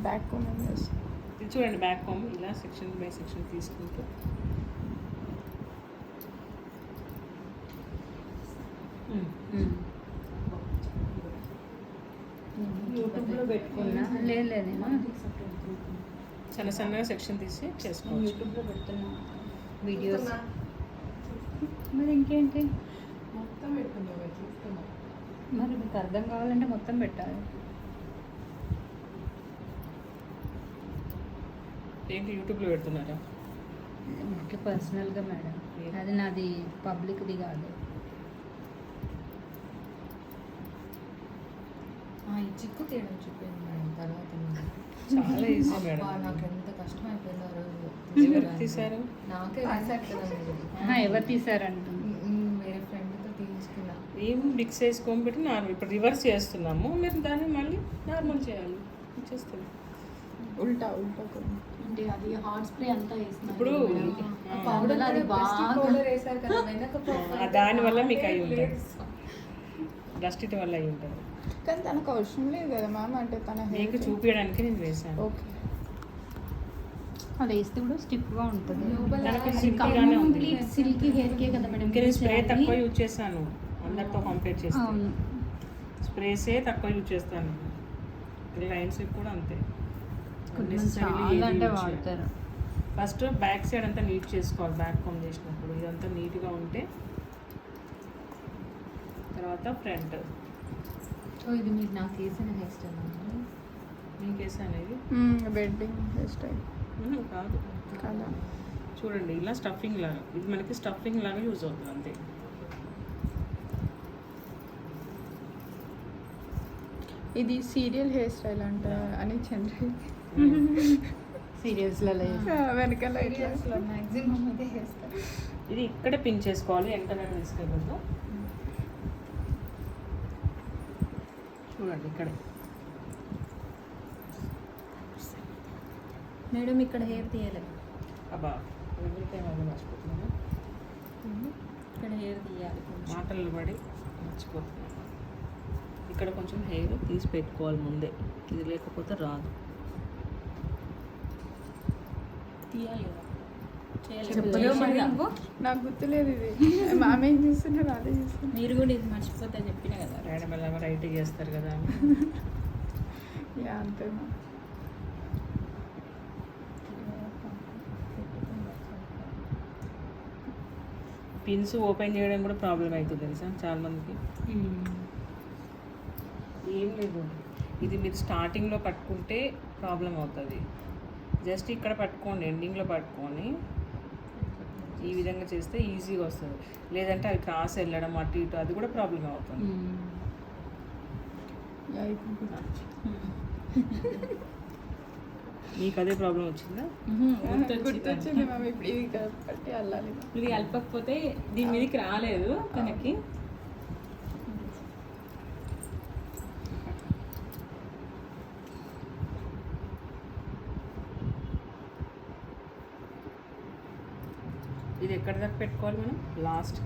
Back com ఇది చూడండి, back com ఇలా సెక్షన్ బై సెక్షన్ తీసుకుంటూ యూట్యూబ్లో పెట్టుకున్నా లేదు నేను చిన్న సన్నగా సెక్షన్ తీసి చేసుకోవచ్చు. యూట్యూబ్లో పెడుతున్నా వీడియోస్. మరి ఇంకేంటి మొత్తం పెట్టుకున్నాం చూస్తున్నాం. మరి మీకు అర్థం కావాలంటే మొత్తం పెట్టాలి. ఏంటి యూట్యూబ్లో పెడుతున్నారా? ఓకే, పర్సనల్గా మేడం, అది నాది పబ్లిక్ది కాదు. ఈ చిక్కు తీయడం చెప్పింది మేడం. తర్వాత చాలా ఈజీ మేడం. నాకు ఎంత కష్టం అయిపోయింది ఆ రోజు. ఎవరు తీశారు? నాకే వేసారు కదా ఎవరు తీసారంటుంది. వేరే ఫ్రెండ్తో తీసుకున్నా. ఏం బిగ్ సైజ్ కోమ్ పెట్టి నార్మల్ ఇప్పుడు రివర్స్ చేస్తున్నాము, మీరు దాన్ని మళ్ళీ నార్మల్ చేయాలి. వచ్చేస్తుంది. ఉల్టా కొమ్ము. అంటే అది హాట్ స్ప్రే అంతా వేస్తున్నారు ఇప్పుడు పౌడర్ అది బాగా పౌడర్ వేసారు కదా వెనక దానివల్ల మీకు అయి ఉంటుంది, డస్ట్ ఇటు వల్ల అయి ఉంటుంది. కానీ తనకు అవసరం లేదు కదా మ్యామ్, అంటే తన మీకు చూపించడానికి నేను వేసాను. ఓకే. అది వేస్తే కూడా స్టిఫ్గా ఉంటుంది. దానికి సింపుల్గానే ఉంది. కంప్లీట్ సిల్కీ హెయిర్ కే కదా మేడం. ఇంకా నేను స్ప్రే తక్కువ యూజ్ చేశాను అందరితో కంపేర్ చేస్తే. అవును, స్ప్రేసే తక్కువ యూజ్ చేస్తాను. లైన్స్ కూడా అంతే. చాలా అంటే వాడతారు. ఫస్ట్ బ్యాక్ సైడ్ అంతా నీట్ చేసుకోవాలి. బ్యాక్ కామ్ చేసినప్పుడు ఇదంతా నీట్గా ఉంటే తర్వాత ఫ్రంట్. సో ఇది మీరు నాకు వేసిన హెయిర్ స్టైల్ మీకు వేసాను ఇది వెడ్డింగ్ హెయిర్ స్టైల్ కాదు కదా. చూడండి, ఇలా స్టఫింగ్ లాగా, ఇది మనకి స్టఫింగ్ లాగా యూజ్ అవుతుంది అంతే. ఇది సీరియల్ హెయిర్ స్టైల్ అంట అని చంద్ర సీరియల్స్లలో వెనకాల ఇట్లా మ్యాక్సిమం ఇదే హెయిర్ స్టైల్. ఇది ఇక్కడే పిన్ చేసుకోవాలి, వెంటనే తీసుకెళ్ళదు. చూడండి ఇక్కడ మేడం ఇక్కడ హెయిర్ తీయలేదు. అబ్బా ఎవ్రీటైం అది మర్చిపోతున్నాను, ఇక్కడ హెయిర్ తీయాలి కొంచెం. మాటలు పడి మర్చిపోతున్నాను. ఇక్కడ కొంచెం హెయిర్ తీసి పెట్టుకోవాలి ముందే, ఇది లేకపోతే రాదు. తీయాలి కదా. చెప్పలేవు మరి నాకు. నాకు గుర్తులేదు ఇది. మ్యామ్ ఏం చేస్తున్నారు అదే చేస్తున్నారు. మీరు కూడా ఇది మర్చిపోతే చెప్పిన కదా. రాయడం వల్ల రైట్ చేస్తారు కదా. యా అంతే మ్యామ్. పిన్స్ ఓపెన్ చేయడం కూడా ప్రాబ్లం అవుతుంది తెలుసా చాలా మందికి. ఏం లేదు, ఇది మీరు స్టార్టింగ్లో పట్టుకుంటే ప్రాబ్లం అవుతుంది. జస్ట్ ఇక్కడ పట్టుకోండి, ఎండింగ్లో పట్టుకొని ఈ విధంగా చేస్తే ఈజీగా వస్తుంది. లేదంటే అవి క్రాస్ వెళ్ళడం అటు ఇటు అది కూడా ప్రాబ్లం అవుతుంది. యా ఇప్పుడు మీకు అదే ప్రాబ్లం వచ్చిందా? గుర్తొచ్చింది మ్యామ్. ఇప్పుడు ఇది కాబట్టి అల్లాలి. ఇది కలపకపోతే దీని మీదకి రాలేదు తనకి. ఇది ఎక్కడి దాకా పెట్టుకోవాలి మనం? లాస్ట్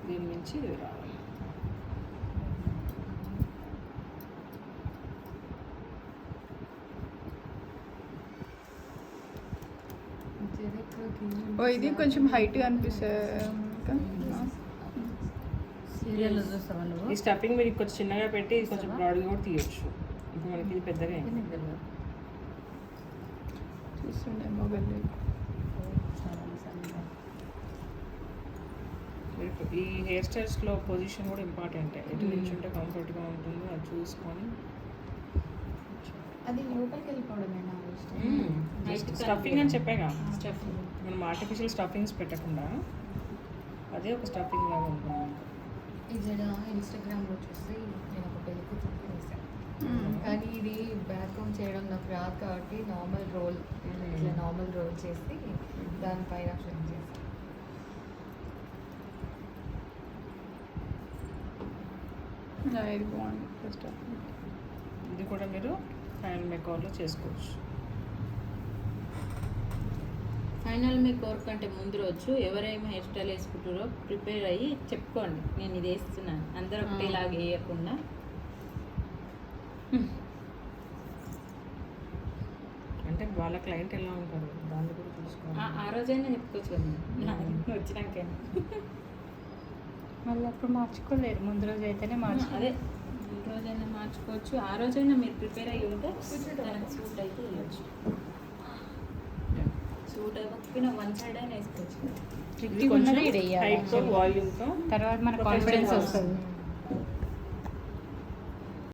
దీని నుంచి ఇది రావాలి. ఓ ఇది కొంచెం హైట్గా అనిపిస్తుంది. సీరియల్లో చూస్తావా నువ్వు? ఈ స్టఫింగ్ మీరు కొంచెం చిన్నగా పెట్టి ఇది కొంచెం బ్రాడ్గా కూడా తీయచ్చు. ఇప్పుడు మనకి ఇది పెద్దగా అయింది. చూస్తుండే మొబైల్. ఈ హెయిర్ స్టైల్స్లో పొజిషన్ కూడా ఇంపార్టెంట్. ఎటు నుంచి ఉంటే కంఫర్ట్గా ఉంటుందో అది చూసుకొని. అది లోపలికి వెళ్ళిపోవడమేనా జస్ట్ స్టఫింగ్ అని చెప్పాగా, మనం ఆర్టిఫిషియల్ స్టఫింగ్స్ పెట్టకుండా అదే ఒక స్టఫింగ్ లాగా ఉంటుంది. ఇది ఇన్స్టాగ్రామ్లో చూసి నేను ఒక పెళ్లి కూతురు చేశాను. కానీ ఇది బ్యాక్ కామ్ చేయడం నాకు రాదు కాబట్టి నార్మల్ రోల్, ఇట్లా నార్మల్ రోల్ చేసి దానిపైన ఫ్లిప్ చేశాను. ఇది బాగుంది. ఫస్ట్ ఇది కూడా మీరు ఫైనల్ మేకవర్లో చేసుకోవచ్చు. ఫైనల్ మీ కోర్క్ కంటే ముందు రోజు ఎవరైనా హెయిర్ స్టైల్ వేసుకుంటారో ప్రిపేర్ అయ్యి చెప్పుకోండి, నేను ఇది వేస్తున్నాను. అందరూ ఒకటేలాగా వేయకుండా అంటే వాళ్ళ క్లయింట్ ఎలా ఉంటారు దాన్ని కూడా చూసుకోవాలి. ఆ రోజైనా చెప్పుకోవచ్చు కదా వచ్చినాకైనా. మళ్ళీ అప్పుడు మార్చుకోలేరు, ముందు రోజు అయితేనే అదే ఈ రోజైనా మార్చుకోవచ్చు, ఆ రోజైనా మీరు ప్రిపేర్ అయ్యి ఉంటే దానికి సూట్ అయితే వేయచ్చు. సూట్ అవ్వకపోయినా వన్ సైడ్ అయినా వేసుకోవచ్చు. ఇది కొంచెం హైట్తో వాల్యూమ్తో తర్వాత మన కాన్ఫిడెన్స్ వస్తుంది.